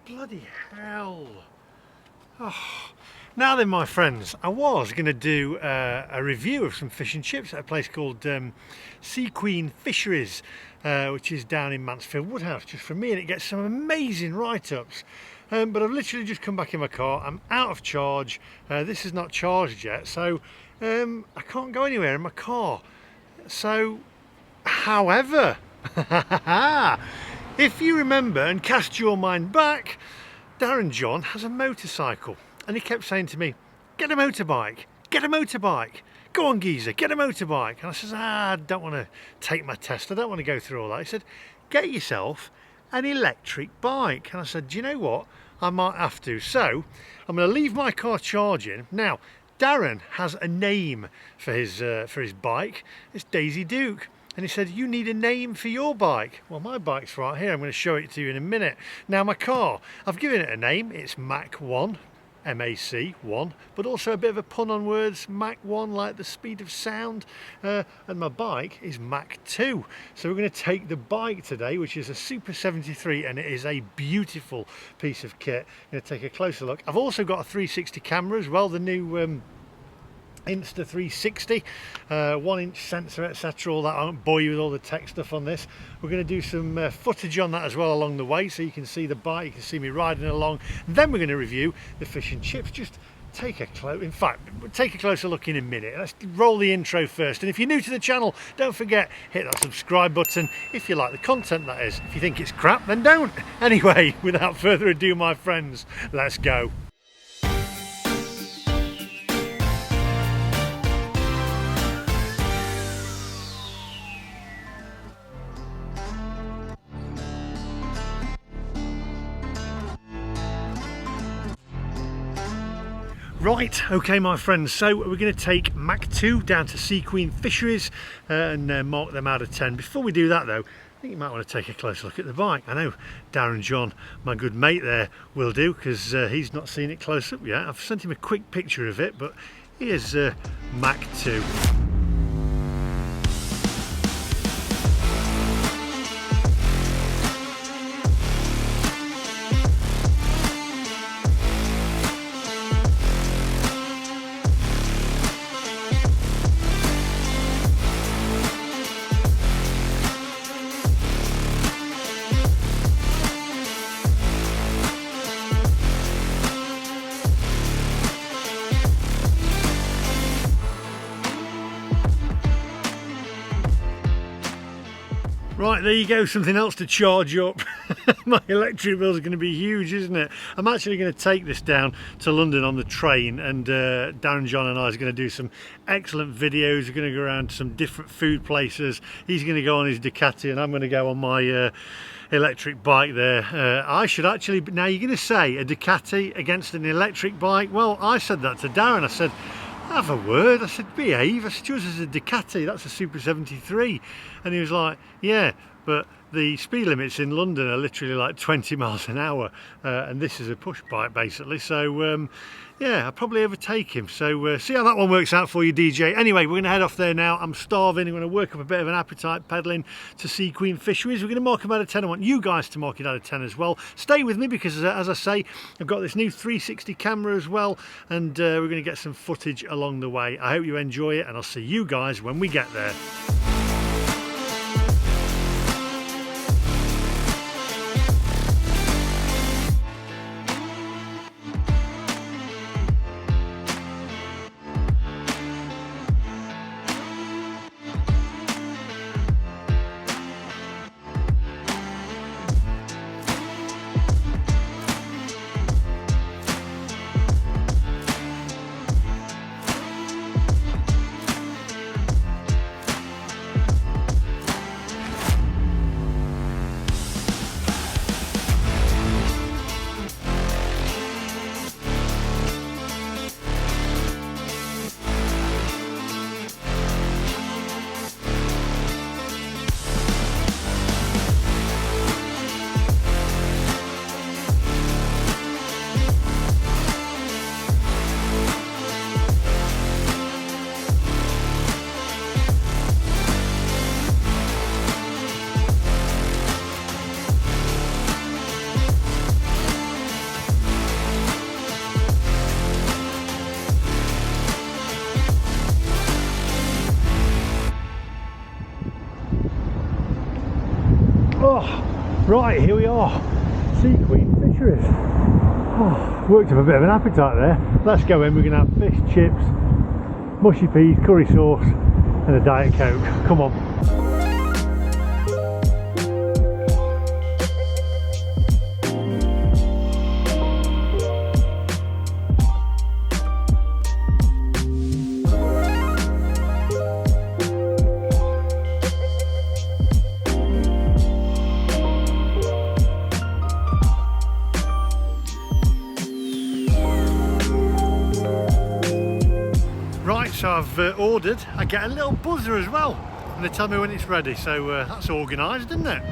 Bloody hell. Oh. Now then, my friends, I was going to do a review of some fish and chips at a place called Sea Queen Fisheries, which is down in Mansfield Woodhouse, just for me, and it gets some amazing write-ups. But I've literally just come back in my car. I'm out of charge. This is not charged yet, so I can't go anywhere in my car. So, however, if you remember and cast your mind back, Darren John has a motorcycle. And he kept saying to me, get a motorbike, get a motorbike. Go on, geezer, get a motorbike. And I says, I don't want to take my test. I don't want to go through all that. He said, get yourself an electric bike. And I said, do you know what? I might have to. So I'm going to leave my car charging. Now, Darren has a name for his bike. It's Daisy Duke. And he said, you need a name for your bike. Well, my bike's right here. I'm going to show it to you in a minute. Now, my car, I've given it a name. It's Mac 1. MAC 1, but also a bit of a pun on words, Mach 1, like the speed of sound, and my bike is Mach 2. So we're going to take the bike today, which is a Super 73, and it is a beautiful piece of kit. I'm going to take a closer look. I've also got a 360 camera as well, the new Insta 360, 1-inch sensor, etc. All that. I won't bore you with all the tech stuff on this. We're going to do some footage on that as well along the way, so you can see the bike, you can see me riding along. And then we're going to review the fish and chips. Just take a closer look in a minute. Let's roll the intro first. And if you're new to the channel, don't forget, hit that subscribe button if you like the content, that is. If you think it's crap, then don't. Anyway, without further ado, my friends, let's go. Right, okay my friends, so we're going to take Mach 2 down to Sea Queen Fisheries and mark them out of 10. Before we do that though, I think you might want to take a close look at the bike. I know Darren John, my good mate there, will do, because he's not seen it close up yet. I've sent him a quick picture of it, but here's Mach 2. Right, there you go, something else to charge up. My electric bill is going to be huge, isn't it? I'm actually going to take this down to London on the train, and Darren John and I are going to do some excellent videos. We're going to go around to some different food places. He's going to go on his Ducati and I'm going to go on my electric bike there. I should actually, now you're going to say a Ducati against an electric bike? Well, I said that to Darren. I said, have a word. I said, behave. I said, yours is a Ducati, that's a Super 73. And he was like, yeah, but the speed limits in London are literally like 20 miles an hour, and this is a push bike basically. So yeah, I'll probably overtake him. So see how that one works out for you, DJ. Anyway, we're going to head off there now. I'm starving. I'm going to work up a bit of an appetite pedaling to Sea Queen Fisheries. We're going to mark them out of 10. I want you guys to mark it out of 10 as well. Stay with me because, as I say, I've got this new 360 camera as well, and we're going to get some footage along the way. I hope you enjoy it, and I'll see you guys when we get there. Right, here we are, Sea Queen Fisheries. Oh, worked up a bit of an appetite there. Let's go in. We're going to have fish, chips, mushy peas, curry sauce and a Diet Coke. Come on. So I've ordered, I get a little buzzer as well and they tell me when it's ready, so that's organised, isn't it?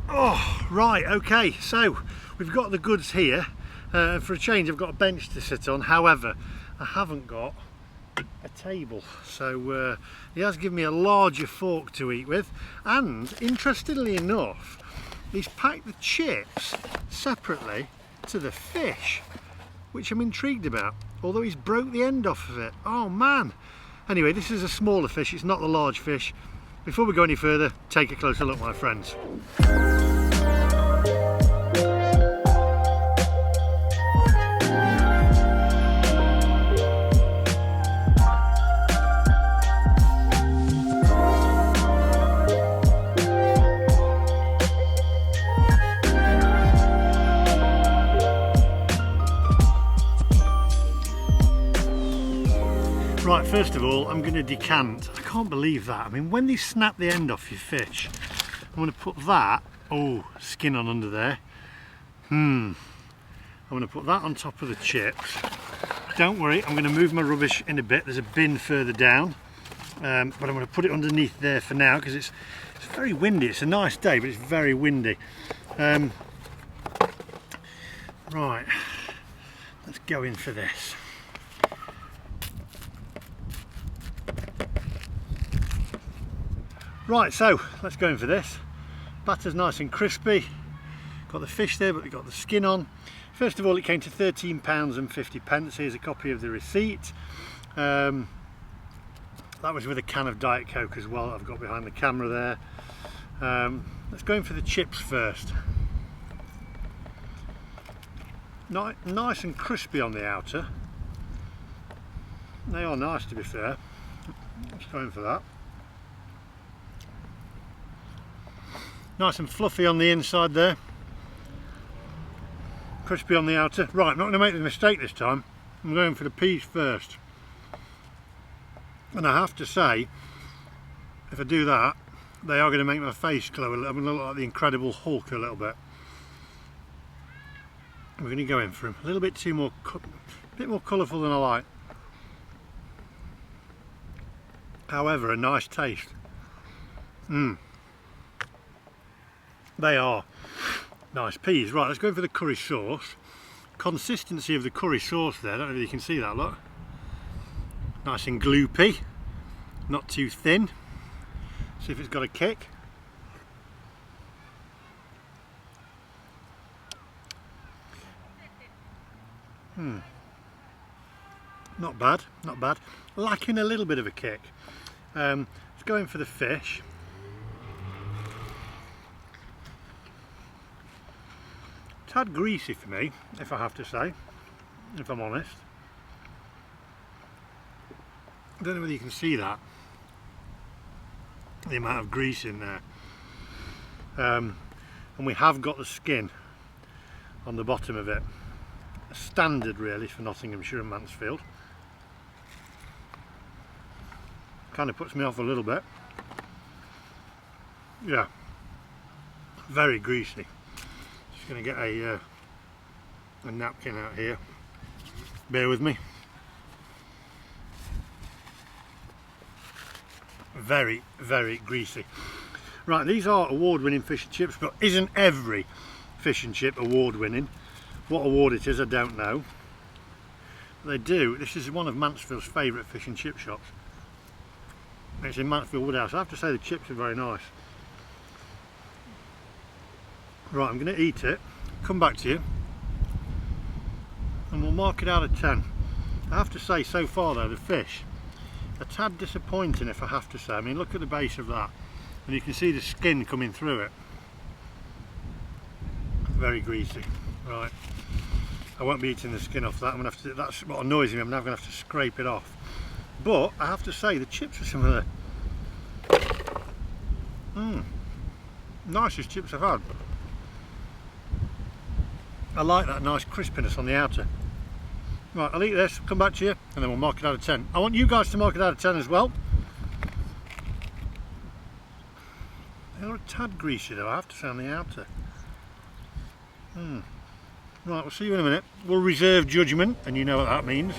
Oh, right, okay, so we've got the goods here. For a change I've got a bench to sit on, however I haven't got a table, so he has given me a larger fork to eat with, and interestingly enough he's packed the chips separately to the fish, which I'm intrigued about, although he's broke the end off of it. Oh man! Anyway, this is a smaller fish, it's not the large fish. Before we go any further, take a closer look, my friends. Right, first of all, I'm going to decant. I can't believe that. I mean, when they snap the end off your fish, I'm going to put that, oh, skin on under there. I'm going to put that on top of the chips. Don't worry, I'm going to move my rubbish in a bit. There's a bin further down, but I'm going to put it underneath there for now because it's very windy. It's a nice day, but it's very windy. Right, let's go in for this. Right, so let's go in for this. Batter's nice and crispy. Got the fish there, but we've got the skin on. First of all, it came to £13.50. Here's a copy of the receipt. That was with a can of Diet Coke as well. I've got behind the camera there. Let's go in for the chips first. Nice and crispy on the outer. They are nice, to be fair. Let's go in for that. Nice and fluffy on the inside there, crispy on the outer. Right, I'm not going to make the mistake this time. I'm going for the peas first. And I have to say, if I do that, they are going to make my face glow a little. I'm going to look like the Incredible Hulk a little bit. We're going to go in for them. A little bit more colourful than I like. However, a nice taste. They are nice peas. Right, let's go for the curry sauce. Consistency of the curry sauce there, I don't know if you can see that, look. Nice and gloopy, not too thin. See if it's got a kick. Not bad, not bad. Lacking a little bit of a kick. Let's go in for the fish. It's tad greasy for me, if I have to say, if I'm honest. I don't know whether you can see that, the amount of grease in there. And we have got the skin on the bottom of it. A standard really for Nottinghamshire and Mansfield. Kind of puts me off a little bit. Yeah, very greasy. Just going to get a napkin out here. Bear with me. Very, very greasy. Right, these are award-winning fish and chips, but isn't every fish and chip award-winning? What award it is, I don't know. They do. This is one of Mansfield's favourite fish and chip shops. It's in Mansfield Woodhouse. I have to say the chips are very nice. Right, I'm going to eat it, come back to you, and we'll mark it out of 10. I have to say, so far though, the fish, a tad disappointing if I have to say. I mean, look at the base of that, and you can see the skin coming through it. Very greasy. Right, I won't be eating the skin off that. I'm gonna have to. That's what annoys me. I'm now going to have to scrape it off. But I have to say, the chips are some of the nicest chips I've had. I like that nice crispiness on the outer. Right, I'll eat this, come back to you, and then we'll mark it out of 10. I want you guys to mark it out of 10 as well. They're a tad greasy though, I have to say, on the outer. Right, we'll see you in a minute. We'll reserve judgment, and you know what that means.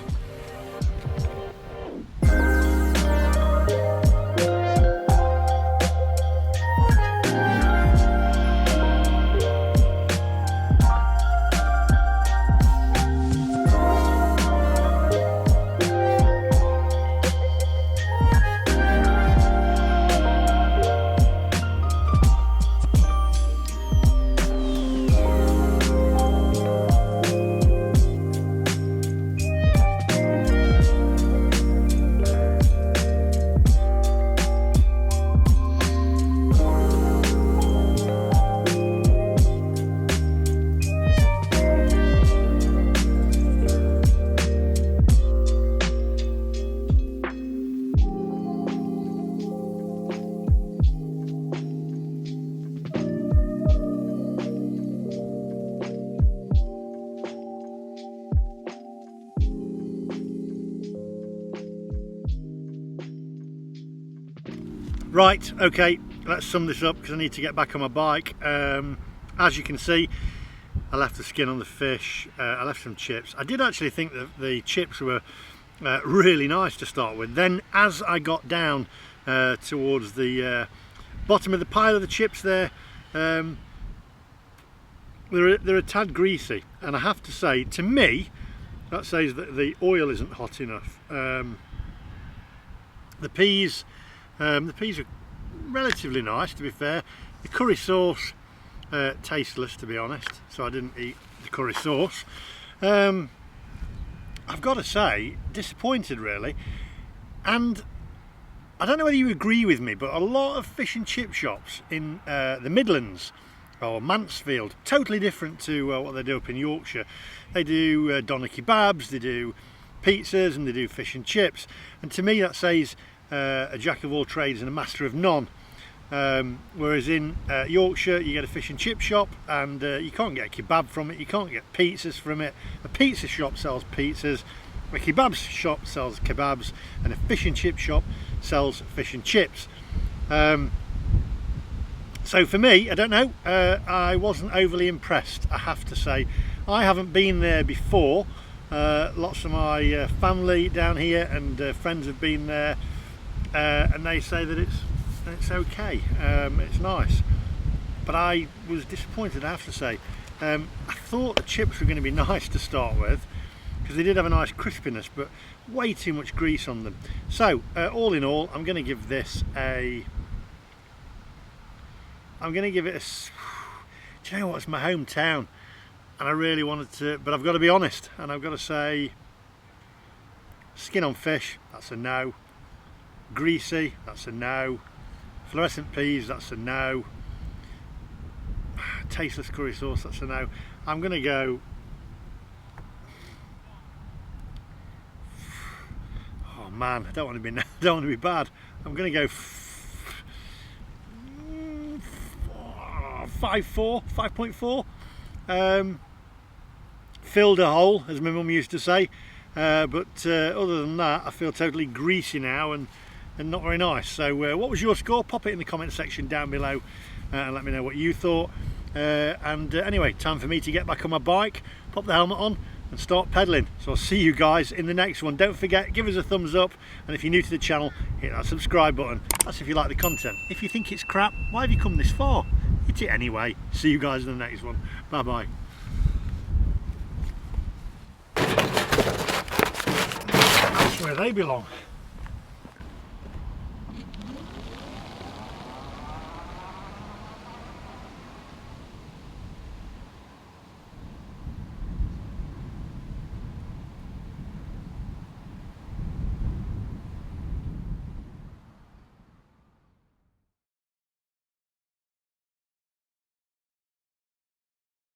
Right, okay, let's sum this up because I need to get back on my bike. As you can see, I left the skin on the fish, I left some chips. I did actually think that the chips were really nice to start with. Then as I got down towards the bottom of the pile of the chips there, they're a tad greasy, and I have to say, to me, that says that the oil isn't hot enough. The peas are relatively nice, to be fair. The curry sauce, tasteless, to be honest, so I didn't eat the curry sauce. I've got to say, disappointed really. And I don't know whether you agree with me, but a lot of fish and chip shops in the Midlands or Mansfield, totally different to what they do up in Yorkshire. They do doner kebabs, they do pizzas, and they do fish and chips. And to me that says a jack of all trades and a master of none. Whereas in Yorkshire you get a fish and chip shop, and you can't get a kebab from it, you can't get pizzas from it. A pizza shop sells pizzas, a kebab shop sells kebabs, and a fish and chip shop sells fish and chips. So for me, I don't know, I wasn't overly impressed, I have to say. I haven't been there before. Lots of my family down here and friends have been there, and they say that it's okay, it's nice. But I was disappointed, I have to say. I thought the chips were going to be nice to start with, because they did have a nice crispiness, but way too much grease on them. So all in all, I'm going to give this a... do you know what, it's my hometown, and I really wanted to, but I've got to be honest, and I've got to say, skin on fish, that's a no. Greasy, that's a no. Fluorescent peas, that's a no. Tasteless curry sauce, that's a no. I'm going to go... oh man, I don't want to be bad. I'm going to go 5.4. Filled a hole, as my mum used to say, but other than that, I feel totally greasy now and not very nice. So what was your score? Pop it in the comment section down below and let me know what you thought. Anyway, time for me to get back on my bike, pop the helmet on and start pedaling. So I'll see you guys in the next one. Don't forget, give us a thumbs up, and if you're new to the channel, hit that subscribe button. That's if you like the content. If you think it's crap, why have you come this far? Hit it anyway. See you guys in the next one. Bye bye. That's where they belong.